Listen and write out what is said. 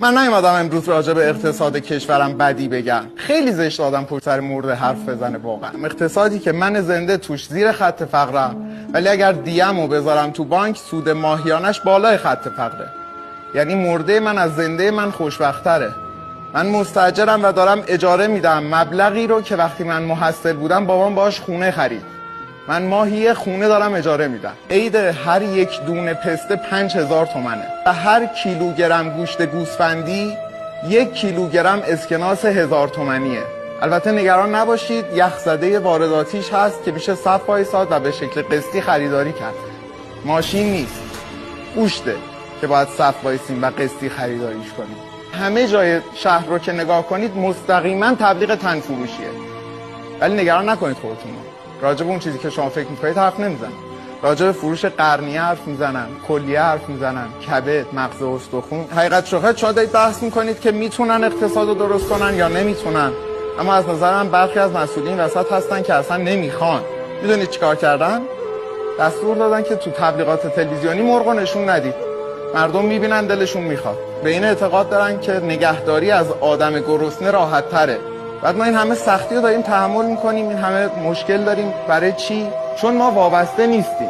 من نیومدم امروز راجع به اقتصاد کشورم بدی بگم. خیلی زشت آدم پشت سر مرده حرف بزنه. واقعا اقتصادی که من زنده توش زیر خط فقرم، ولی اگر دیمو بذارم تو بانک سود ماهیانش بالای خط فقره. یعنی مرده من از زنده من خوشبخت‌تره. من مستاجرم و دارم اجاره میدم مبلغی رو که وقتی من محصل بودم بابام باهاش خونه خرید. من ماهی خونه دارم اجاره میدم. عید هر یک دونه پسته 5000 تومنه و هر کیلوگرم گوشت گوسفندی 1 کیلوگرم اسکناس 1000 تومنیه. البته نگران نباشید، یخزده وارداتیش هست که میشه صف وایساد و به شکل قسطی خریداری کرد. ماشین نیست، گوشته که باید صف وایسیم و قسطی خریداریش کنیم. همه جای شهر رو که نگاه کنید مستقیما تبلیغ تن فروشیه. ولی نگران نکنید خودتون. راجع به اون چیزی که شما فکر می‌کنید حرف نمیزنم. راجع به فروش قرنیه حرف میزنم، کلیه حرف میزنم، کبد، مغز استخون. حقیقت شما دارید بحث میکنید که میتونن اقتصاد رو درست کنن یا نمیتونن. اما از نظر من برخی از مسئولین وسط هستن که اصلا نمیخوان. میدونید چیکار کردن؟ دستور دادن که تو تبلیغات تلویزیونی مرغ نشون ندید. مردم میبینن دلشون میخواد. به این اعتقاد دارن که نگهداری از آدم گرسنه راحت تره. بعد ما این همه سختی رو داریم تحمل میکنیم، این همه مشکل داریم. برای چی؟ چون ما وابسته نیستیم.